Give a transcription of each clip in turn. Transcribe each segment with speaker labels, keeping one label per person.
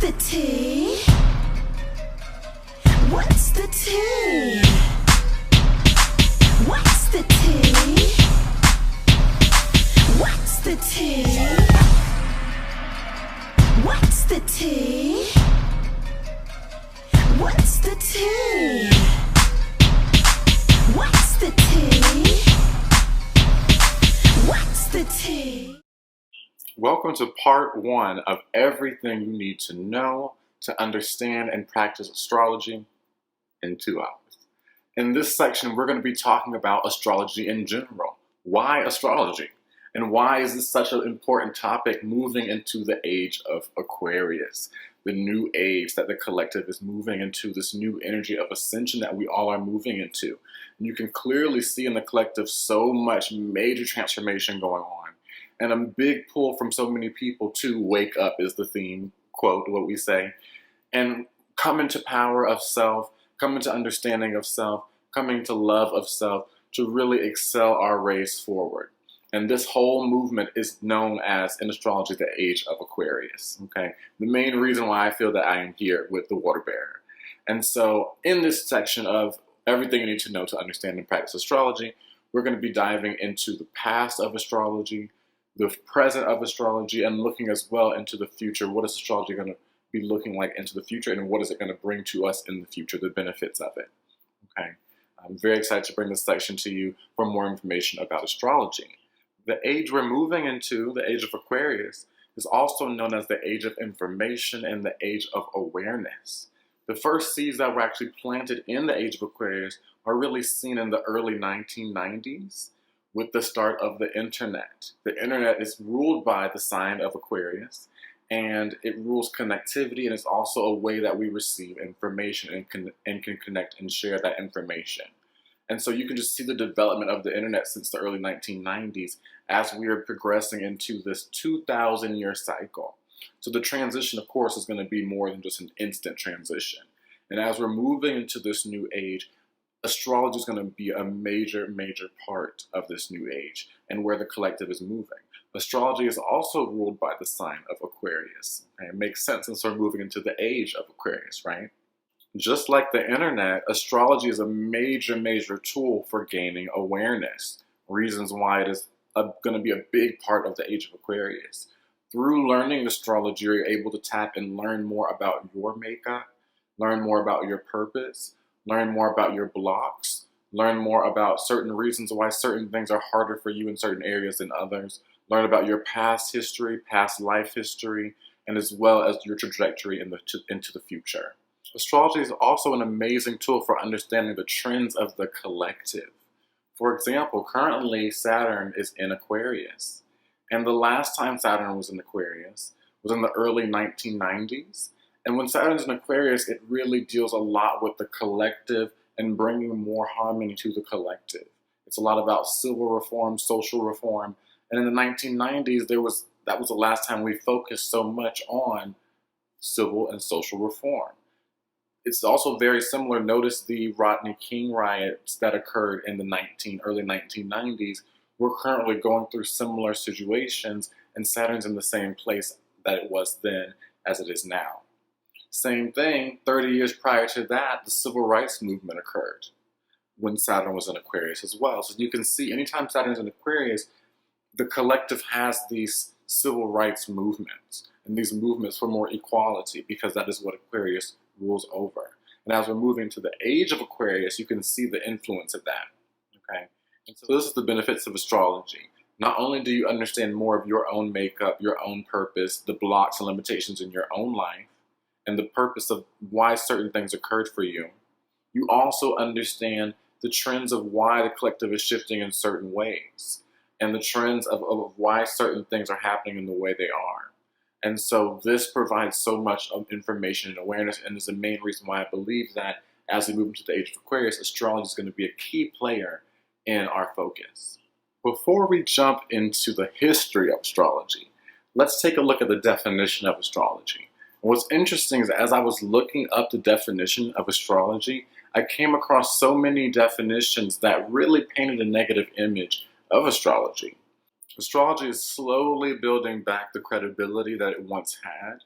Speaker 1: the tea? What's the tea? What's the tea? What's the tea? What's the tea? What's the tea? What's the tea? What's the tea?
Speaker 2: Welcome to part one of everything you need to know to understand and practice astrology in 2 hours. In this section, we're going to be talking about astrology in general. Why astrology? And why is this such an important topic moving into the age of Aquarius, the new age that the collective is moving into, this new energy of ascension that we all are moving into. And you can clearly see in the collective so much major transformation going on. And a big pull from so many people to wake up is the theme, quote, what we say, and come into power of self, come into understanding of self, coming to love of self, to really excel our race forward. And this whole movement is known as, in astrology, the Age of Aquarius, okay? The main reason why I feel that I am here with the water bearer. And so in this section of everything you need to know to understand and practice astrology, we're going to be diving into the past of astrology, the present of astrology, and looking as well into the future. What is astrology going to be looking like into the future, and what is it going to bring to us in the future, the benefits of it, okay? I'm very excited to bring this section to you for more information about astrology. The age we're moving into, the Age of Aquarius, is also known as the Age of Information and the Age of Awareness. The first seeds that were actually planted in the Age of Aquarius are really seen in the early 1990s with the start of the internet. The internet is ruled by the sign of Aquarius, and it rules connectivity, and it's also a way that we receive information and can connect and share that information. And so you can just see the development of the internet since the early 1990s as we are progressing into this 2,000-year cycle. So the transition, of course, is going to be more than just an instant transition. And as we're moving into this new age, astrology is going to be a major, major part of this new age and where the collective is moving. Astrology is also ruled by the sign of Aquarius. Okay? It makes sense since we're moving into the age of Aquarius, right? Just like the internet, astrology is a major, major tool for gaining awareness. Reasons why it is going to be a big part of the Age of Aquarius. Through learning astrology, you're able to tap and learn more about your makeup, learn more about your purpose, learn more about your blocks, learn more about certain reasons why certain things are harder for you in certain areas than others, learn about your past history, past life history, and as well as your trajectory into the future. Astrology is also an amazing tool for understanding the trends of the collective. For example, currently Saturn is in Aquarius, and the last time Saturn was in Aquarius was in the early 1990s. And when Saturn's in Aquarius, it really deals a lot with the collective and bringing more harmony to the collective. It's a lot about civil reform, social reform. And in the 1990s, that was the last time we focused so much on civil and social reform. It's also very similar. Notice the Rodney King riots that occurred in the early 1990s. We're currently going through similar situations, and Saturn's in the same place that it was then as it is now. Same thing, 30 years prior to that, the civil rights movement occurred when Saturn was in Aquarius as well. So you can see anytime Saturn's in Aquarius, the collective has these civil rights movements and these movements for more equality, because that is what Aquarius rules over. And as we're moving to the Age of Aquarius, you can see the influence of that, okay? And so this is the benefits of astrology. Not only do you understand more of your own makeup, your own purpose, the blocks and limitations in your own life, and the purpose of why certain things occurred for you, you also understand the trends of why the collective is shifting in certain ways, and the trends of why certain things are happening in the way they are. And so this provides so much of information and awareness, and is the main reason why I believe that as we move into the Age of Aquarius, astrology is going to be a key player in our focus. Before we jump into the history of astrology, let's take a look at the definition of astrology. What's interesting is as I was looking up the definition of astrology, I came across so many definitions that really painted a negative image of astrology. Astrology is slowly building back the credibility that it once had,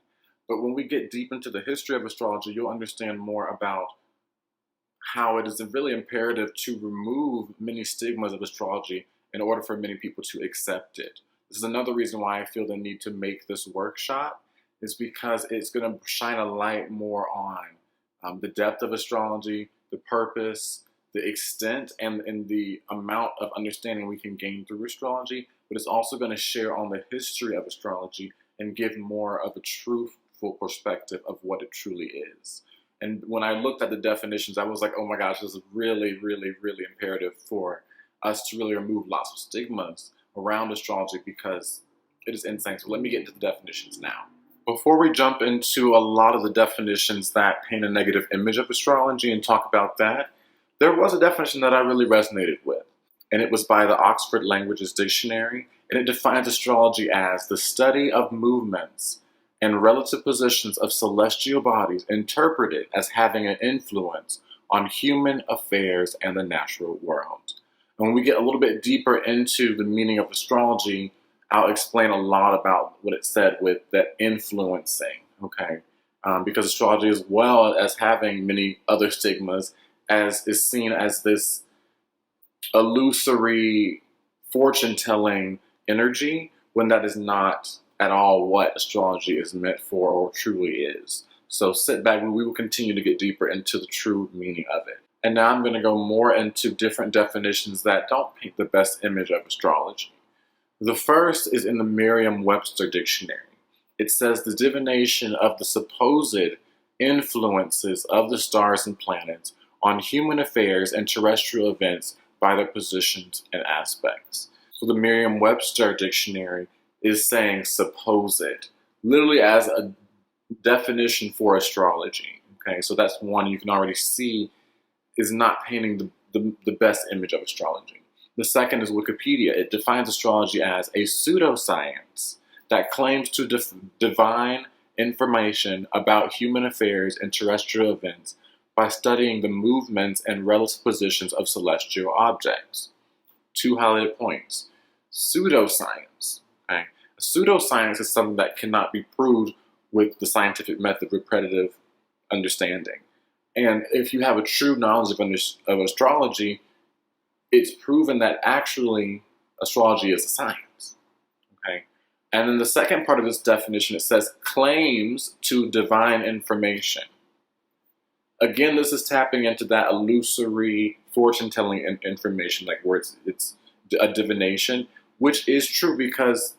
Speaker 2: But when we get deep into the history of astrology, you'll understand more about how it is really imperative to remove many stigmas of astrology in order for many people to accept it. This is another reason why I feel the need to make this workshop, is because it's going to shine a light more on the depth of astrology, the purpose, the extent, and the amount of understanding we can gain through astrology, but it's also going to share on the history of astrology and give more of a truthful perspective of what it truly is. And when I looked at the definitions, I was like, oh my gosh, this is really, really, really imperative for us to really remove lots of stigmas around astrology, because it is insane. So let me get into the definitions now. Before we jump into a lot of the definitions that paint a negative image of astrology and talk about that, there was a definition that I really resonated with, and it was by the Oxford Languages Dictionary, and it defines astrology as the study of movements and relative positions of celestial bodies interpreted as having an influence on human affairs and the natural world. And when we get a little bit deeper into the meaning of astrology, I'll explain a lot about what it said with that influencing, okay? Because astrology, as well as having many other stigmas, as is seen as this illusory fortune-telling energy, when that is not at all what astrology is meant for or truly is. So sit back, we will continue to get deeper into the true meaning of it. And now I'm going to go more into different definitions that don't paint the best image of astrology. The first is in the Merriam-Webster dictionary. It says the divination of the supposed influences of the stars and planets on human affairs and terrestrial events by their positions and aspects. So the Merriam-Webster dictionary is saying supposed, literally as a definition for astrology. Okay, so that's one you can already see is not painting the best image of astrology. The second is Wikipedia. It defines astrology as a pseudoscience that claims to divine information about human affairs and terrestrial events by studying the movements and relative positions of celestial objects. Two highlighted points. Pseudoscience. Okay? A pseudoscience is something that cannot be proved with the scientific method repetitive understanding. And if you have a true knowledge of astrology, it's proven that actually astrology is a science. Okay? And then the second part of this definition, it says claims to divine information. Again, this is tapping into that illusory fortune-telling information, like where it's a divination, which is true because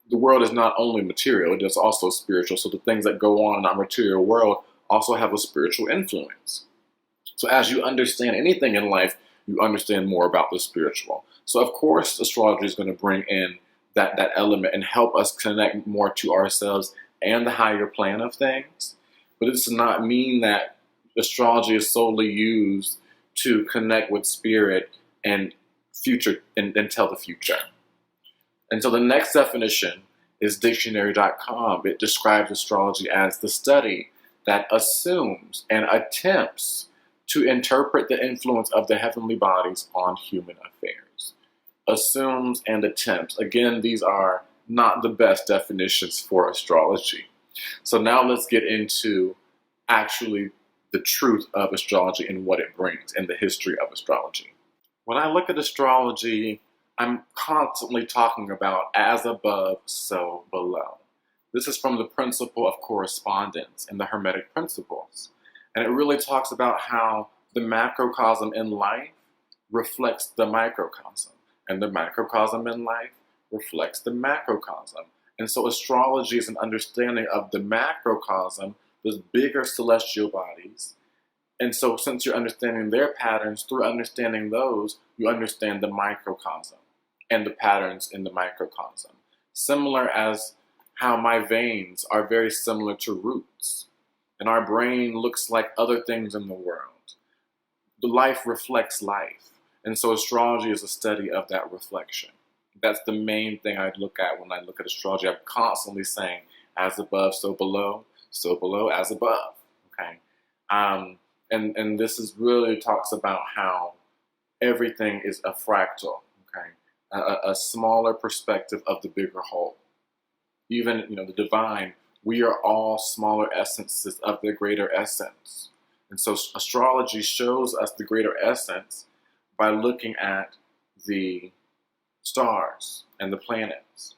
Speaker 2: the world is not only material, it is also spiritual. So the things that go on in our material world also have a spiritual influence. So as you understand anything in life, you understand more about the spiritual. So of course, astrology is going to bring in that element and help us connect more to ourselves and the higher plane of things. But it does not mean that astrology is solely used to connect with spirit and future and tell the future. And so the next definition is dictionary.com. It describes astrology as the study that assumes and attempts to interpret the influence of the heavenly bodies on human affairs. Assumes and attempts. Again, these are not the best definitions for astrology. So now let's get into actually the truth of astrology and what it brings and the history of astrology. When I look at astrology, I'm constantly talking about as above, so below. This is from the principle of correspondence in the Hermetic principles. And it really talks about how the macrocosm in life reflects the microcosm, and the microcosm in life reflects the macrocosm. And so astrology is an understanding of the macrocosm, those bigger celestial bodies. And so since you're understanding their patterns, through understanding those, you understand the microcosm and the patterns in the microcosm. Similar as how my veins are very similar to roots, and our brain looks like other things in the world. The life reflects life, and so astrology is a study of that reflection. That's the main thing I look at when I look at astrology. I'm constantly saying, as above, so below, as above. Okay, and this is really talks about how everything is a fractal. Okay, a smaller perspective of the bigger whole. Even the divine We are all smaller essences of the greater essence. And so astrology shows us the greater essence by looking at the stars and the planets.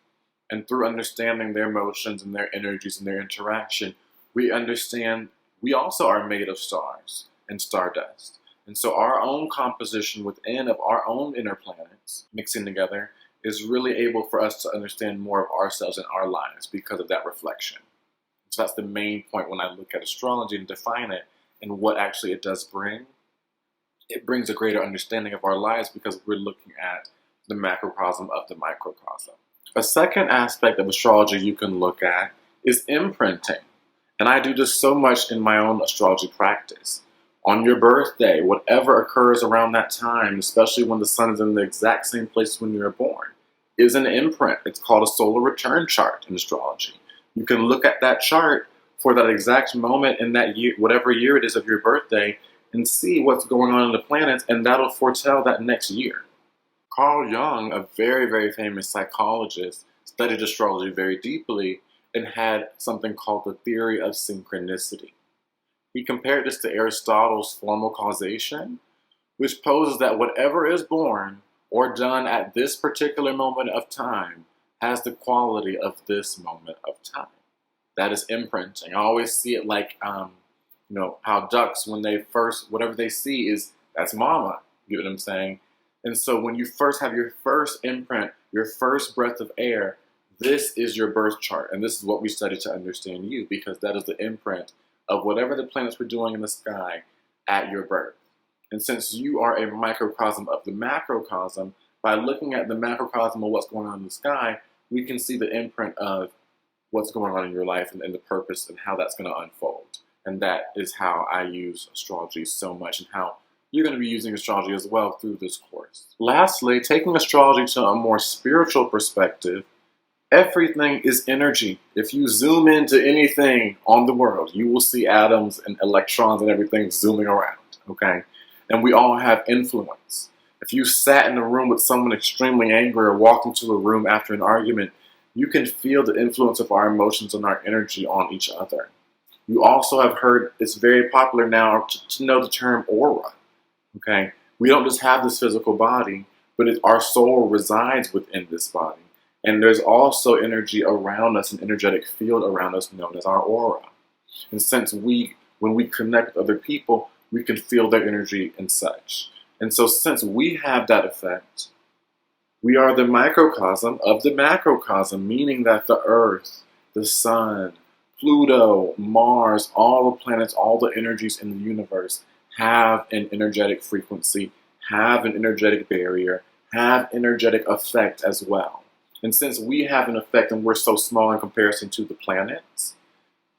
Speaker 2: And through understanding their motions and their energies and their interaction, we understand we also are made of stars and stardust. And so our own composition within of our own inner planets mixing together is really able for us to understand more of ourselves and our lives because of that reflection. So that's the main point when I look at astrology and define it and what actually it does bring. It brings a greater understanding of our lives because we're looking at the macrocosm of the microcosm. A second aspect of astrology you can look at is imprinting. And I do this so much in my own astrology practice. On your birthday, whatever occurs around that time, especially when the sun is in the exact same place when you were born, is an imprint. It's called a solar return chart in astrology. You can look at that chart for that exact moment in that year, whatever year it is of your birthday, and see what's going on in the planets, and that'll foretell that next year. Carl Jung, a very, very famous psychologist, studied astrology very deeply and had something called the Theory of Synchronicity. He compared this to Aristotle's formal causation, which poses that whatever is born or done at this particular moment of time has the quality of this moment of time. That is imprinting. I always see it like, how ducks, when they first, whatever they see is, that's mama. You know what I'm saying? And so when you first have your first imprint, your first breath of air, this is your birth chart. And this is what we study to understand you, because that is the imprint of whatever the planets were doing in the sky at your birth. And since you are a microcosm of the macrocosm, by looking at the macrocosm of what's going on in the sky, we can see the imprint of what's going on in your life and the purpose and how that's going to unfold. And that is how I use astrology so much, and how you're going to be using astrology as well through this course. Lastly, taking astrology to a more spiritual perspective, everything is energy. If you zoom into anything on the world, you will see atoms and electrons and everything zooming around, okay? And we all have influence. If you sat in a room with someone extremely angry or walked into a room after an argument, you can feel the influence of our emotions and our energy on each other. You also have heard, it's very popular now to know the term aura, okay? We don't just have this physical body, but our soul resides within this body. And there's also energy around us, an energetic field around us known as our aura. And since when we connect with other people, we can feel their energy and such. And so since we have that effect, we are the microcosm of the macrocosm, meaning that the Earth, the Sun, Pluto, Mars, all the planets, all the energies in the universe have an energetic frequency, have an energetic barrier, have energetic effect as well. And since we have an effect and we're so small in comparison to the planets,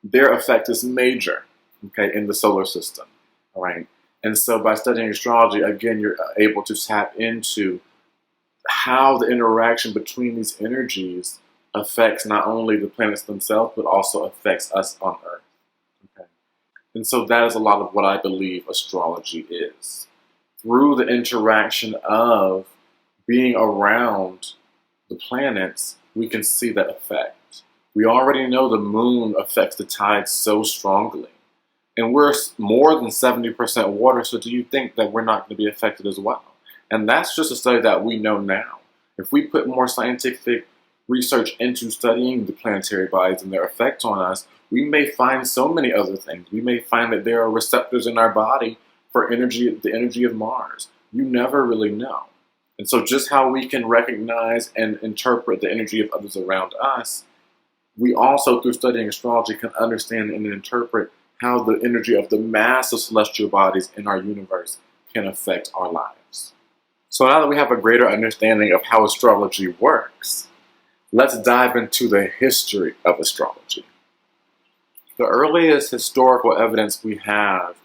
Speaker 2: their effect is major, okay, in the solar system, all right? And so by studying astrology, again, you're able to tap into how the interaction between these energies affects not only the planets themselves, but also affects us on Earth, okay? And so that is a lot of what I believe astrology is. Through the interaction of being around the planets, we can see that effect. We already know the moon affects the tides so strongly. And we're more than 70% water, so do you think that we're not going to be affected as well? And that's just a study that we know now. If we put more scientific research into studying the planetary bodies and their effect on us, we may find so many other things. We may find that there are receptors in our body for energy, the energy of Mars. You never really know. And so just how we can recognize and interpret the energy of others around us, we also, through studying astrology, can understand and interpret how the energy of the mass of celestial bodies in our universe can affect our lives. So now that we have a greater understanding of how astrology works, let's dive into the history of astrology. The earliest historical evidence we have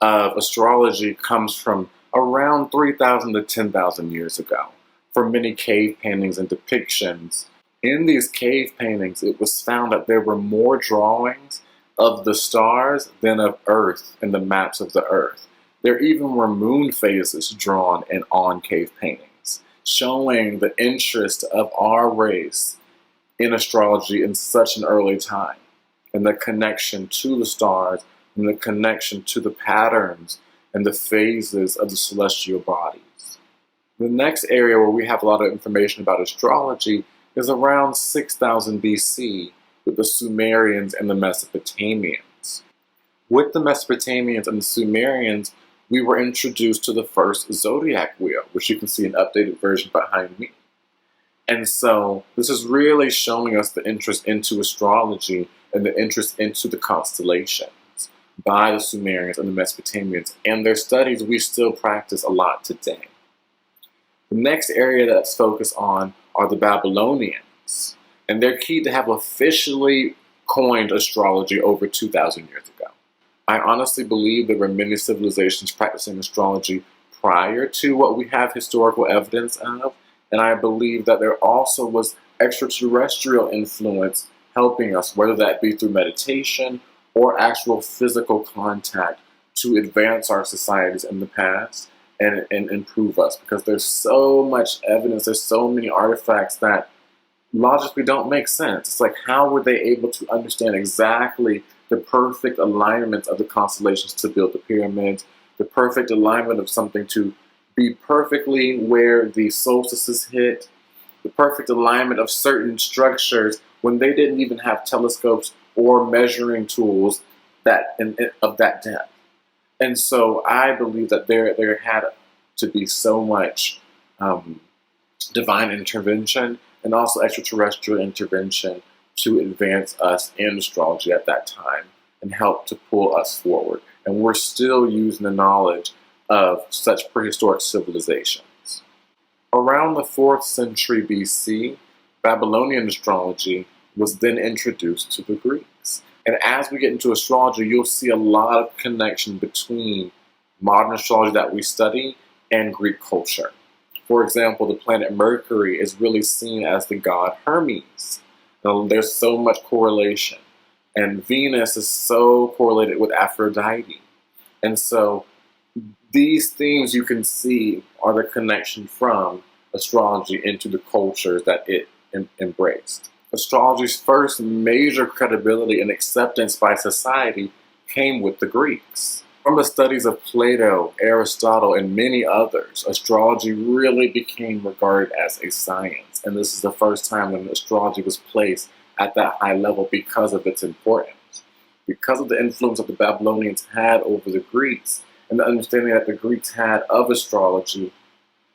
Speaker 2: of astrology comes from around 3,000 to 10,000 years ago, from many cave paintings and depictions. In these cave paintings, it was found that there were more drawings of the stars than of Earth in the maps of the Earth. There even were moon phases drawn on cave paintings, showing the interest of our race in astrology in such an early time. and the connection to the stars and the connection to the patterns and the phases of the celestial bodies. The next area where we have a lot of information about astrology is around 6000 BC with the Sumerians and the Mesopotamians. With the Mesopotamians and the Sumerians, we were introduced to the first zodiac wheel, which you can see an updated version behind me. And so this is really showing us the interest into astrology and the interest into the constellations by the Sumerians and the Mesopotamians. And their studies we still practice a lot today. The next area that's focused on are the Babylonians. And they're key to have officially coined astrology over 2,000 years ago. I honestly believe there were many civilizations practicing astrology prior to what we have historical evidence of. And I believe that there also was extraterrestrial influence helping us, whether that be through meditation or actual physical contact, to advance our societies in the past and improve us. Because there's so much evidence, there's so many artifacts that logically don't make sense. It's like, how were they able to understand exactly the perfect alignment of the constellations to build the pyramids, the perfect alignment of something to be perfectly where the solstices hit, the perfect alignment of certain structures when they didn't even have telescopes or measuring tools of that depth. And so I believe that there had to be so much divine intervention and also extraterrestrial intervention to advance us in astrology at that time and help to pull us forward. And we're still using the knowledge of such prehistoric civilizations. Around the 4th century BC, Babylonian astrology was then introduced to the Greeks. And as we get into astrology, you'll see a lot of connection between modern astrology that we study and Greek culture. For example, the planet Mercury is really seen as the god Hermes. There's so much correlation. And Venus is so correlated with Aphrodite. And so these things you can see are the connection from astrology into the cultures that it embraced. Astrology's first major credibility and acceptance by society came with the Greeks. From the studies of Plato, Aristotle, and many others, astrology really became regarded as a science. And this is the first time when astrology was placed at that high level because of its importance. Because of the influence that the Babylonians had over the Greeks, and the understanding that the Greeks had of astrology,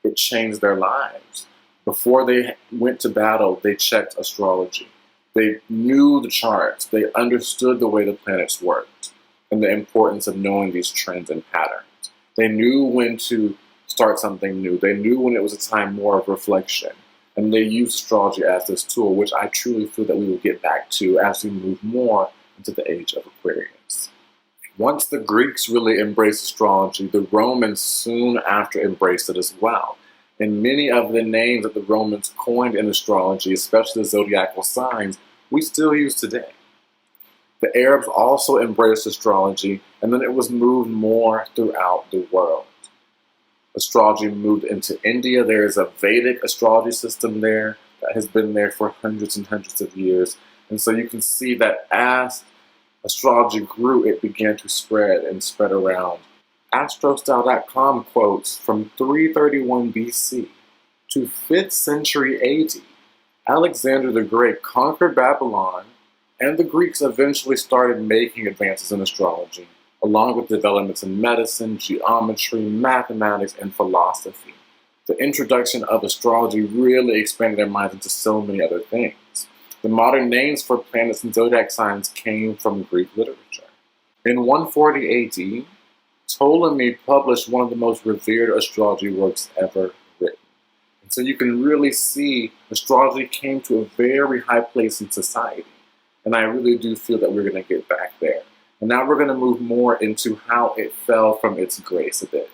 Speaker 2: it changed their lives. Before they went to battle, they checked astrology. They knew the charts. They understood the way the planets worked and the importance of knowing these trends and patterns. They knew when to start something new. They knew when it was a time more of reflection. And they used astrology as this tool, which I truly feel that we will get back to as we move more into the Age of Aquarius. Once the Greeks really embraced astrology, the Romans soon after embraced it as well. And many of the names that the Romans coined in astrology, especially the zodiacal signs, we still use today. The Arabs also embraced astrology, and then it was moved more throughout the world. Astrology moved into India. There is a Vedic astrology system there that has been there for hundreds and hundreds of years. And so you can see that as astrology grew, it began to spread and spread around. Astrostyle.com quotes from 331 BC to 5th century AD, Alexander the Great conquered Babylon, and the Greeks eventually started making advances in astrology, along with developments in medicine, geometry, mathematics, and philosophy. The introduction of astrology really expanded their minds into so many other things. The modern names for planets and zodiac signs came from Greek literature. In 140 AD, Ptolemy published one of the most revered astrology works ever written. And so you can really see astrology came to a very high place in society. And I really do feel that we're going to get back there. And now we're going to move more into how it fell from its grace a bit.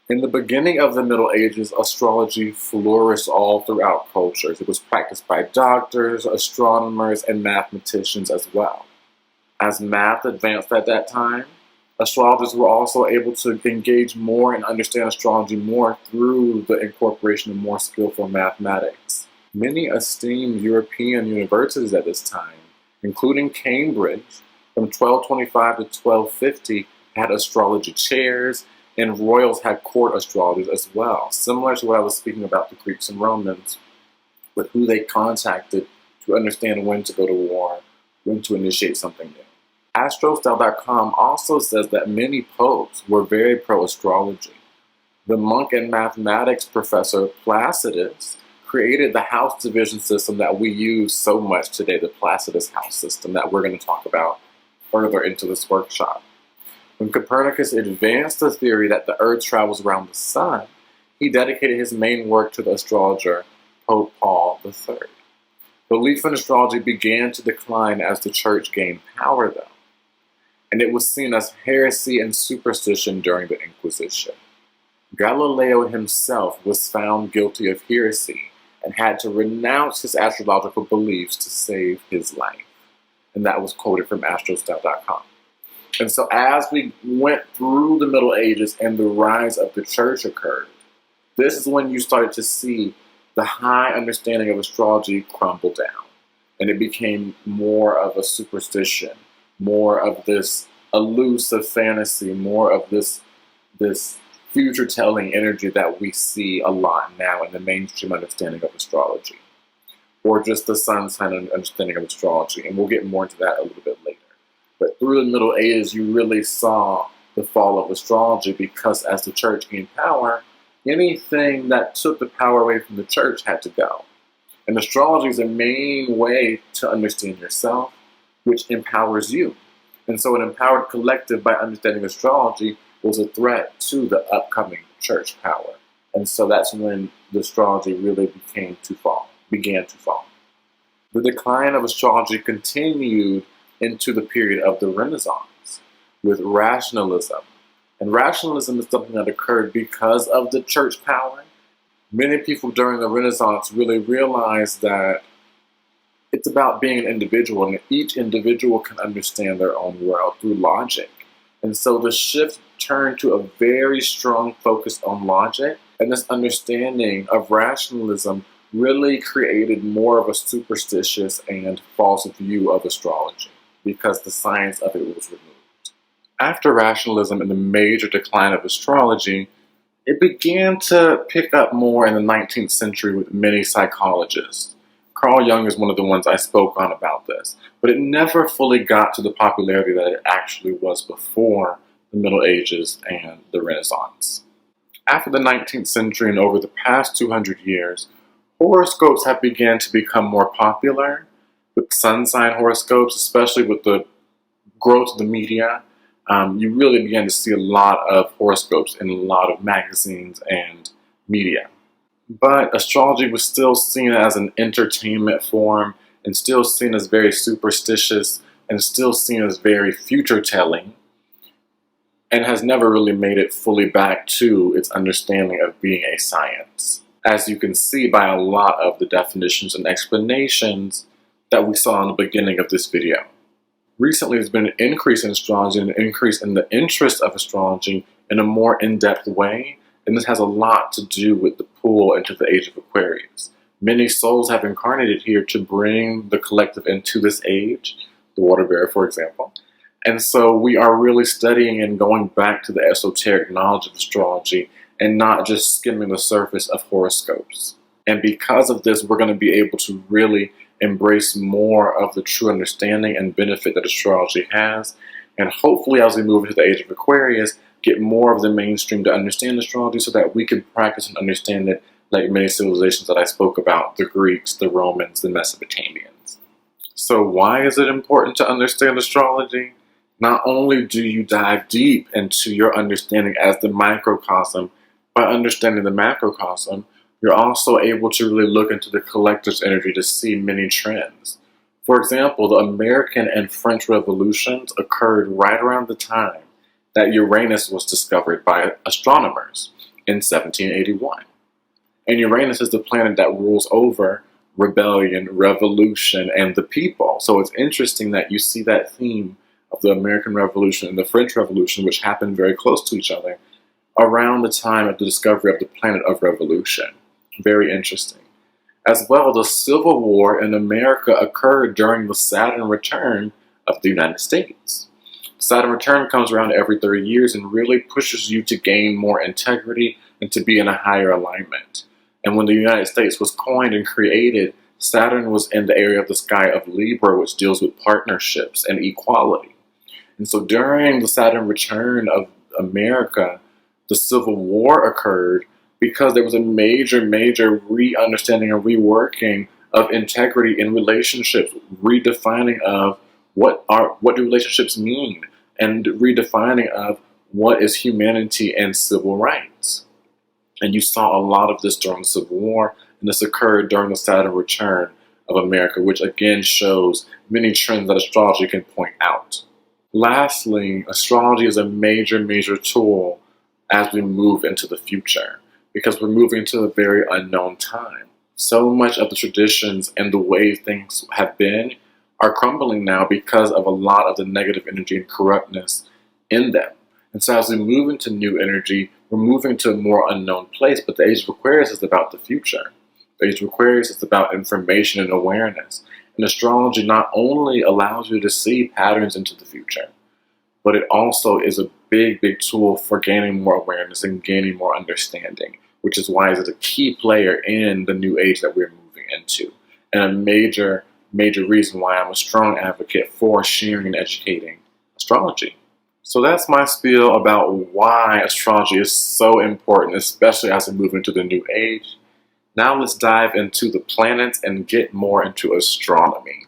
Speaker 2: In the beginning of the Middle Ages, astrology flourished all throughout cultures. It was practiced by doctors, astronomers, and mathematicians as well. As math advanced at that time, astrologers were also able to engage more and understand astrology more through the incorporation of more skillful mathematics. Many esteemed European universities at this time including Cambridge, from 1225 to 1250, had astrology chairs, and royals had court astrologers as well, similar to what I was speaking about the Greeks and Romans, with who they contacted to understand when to go to war, when to initiate something new. Astrostyle.com also says that many popes were very pro-astrology. The monk and mathematics professor Placidus created the house division system that we use so much today, the Placidus house system that we're going to talk about further into this workshop. When Copernicus advanced the theory that the Earth travels around the sun, he dedicated his main work to the astrologer Pope Paul III. Belief in astrology began to decline as the church gained power, though, and it was seen as heresy and superstition during the Inquisition. Galileo himself was found guilty of heresy and had to renounce his astrological beliefs to save his life. And that was quoted from Astrostyle.com. And so as we went through the Middle Ages and the rise of the church occurred, this is when you started to see the high understanding of astrology crumble down. And it became more of a superstition, more of this elusive fantasy, more of this future-telling energy that we see a lot now in the mainstream understanding of astrology, or just the sun sign understanding of astrology, and we'll get more into that a little bit later. But through the Middle Ages, you really saw the fall of astrology because as the church gained power, anything that took the power away from the church had to go. And astrology is a main way to understand yourself, which empowers you. And so an empowered collective, by understanding astrology, was a threat to the upcoming church power. And so that's when the astrology really began to fall. The decline of astrology continued into the period of the Renaissance with rationalism. And rationalism is something that occurred because of the church power. Many people during the Renaissance really realized that it's about being an individual, and each individual can understand their own world through logic. And so the shift turned to a very strong focus on logic, and this understanding of rationalism really created more of a superstitious and false view of astrology because the science of it was removed. After rationalism and the major decline of astrology, it began to pick up more in the 19th century with many psychologists. Carl Jung is one of the ones I spoke on about this, but it never fully got to the popularity that it actually was before the Middle Ages and the Renaissance. After the 19th century and over the past 200 years, horoscopes have begun to become more popular, with sun sign horoscopes, especially with the growth of the media. You really began to see a lot of horoscopes in a lot of magazines and media. But astrology was still seen as an entertainment form and still seen as very superstitious and still seen as very future-telling, and has never really made it fully back to its understanding of being a science, as you can see by a lot of the definitions and explanations that we saw in the beginning of this video. Recently, there's been an increase in astrology and an increase in the interest of astrology in a more in-depth way, and this has a lot to do with the pull into the Age of Aquarius. Many souls have incarnated here to bring the collective into this age, the water bearer, for example. And so we are really studying and going back to the esoteric knowledge of astrology and not just skimming the surface of horoscopes. And because of this, we're going to be able to really embrace more of the true understanding and benefit that astrology has. And hopefully, as we move into the Age of Aquarius, get more of the mainstream to understand astrology so that we can practice and understand it like many civilizations that I spoke about, the Greeks, the Romans, the Mesopotamians. So why is it important to understand astrology? Not only do you dive deep into your understanding as the microcosm, by understanding the macrocosm, you're also able to really look into the collective's energy to see many trends. For example, the American and French revolutions occurred right around the time that Uranus was discovered by astronomers in 1781. And Uranus is the planet that rules over rebellion, revolution, and the people. So it's interesting that you see that theme of the American Revolution and the French Revolution, which happened very close to each other, around the time of the discovery of the planet of revolution. Very interesting. As well, the Civil War in America occurred during the Saturn return of the United States. Saturn return comes around every 30 years and really pushes you to gain more integrity and to be in a higher alignment. And when the United States was coined and created, Saturn was in the area of the sky of Libra, which deals with partnerships and equality. And so during the Saturn return of America, the Civil War occurred because there was a major re-understanding and reworking of integrity in relationships, redefining of what do relationships mean, and redefining of what is humanity and civil rights. And you saw a lot of this during the Civil War, and this occurred during the Saturn return of America, which again shows many trends that astrology can point out. Lastly, astrology is a major tool as we move into the future, because we're moving into a very unknown time. So much of the traditions and the way things have been are crumbling now because of a lot of the negative energy and corruptness in them. And so as we move into new energy, we're moving to a more unknown place, but the Age of Aquarius is about the future. The Age of Aquarius is about information and awareness. And astrology not only allows you to see patterns into the future, but it also is a big tool for gaining more awareness and gaining more understanding, which is why it's a key player in the new age that we're moving into. And a major reason why I'm a strong advocate for sharing and educating astrology. So that's my spiel about why astrology is so important, especially as we move into the new age. Now let's dive into the planets and get more into astronomy.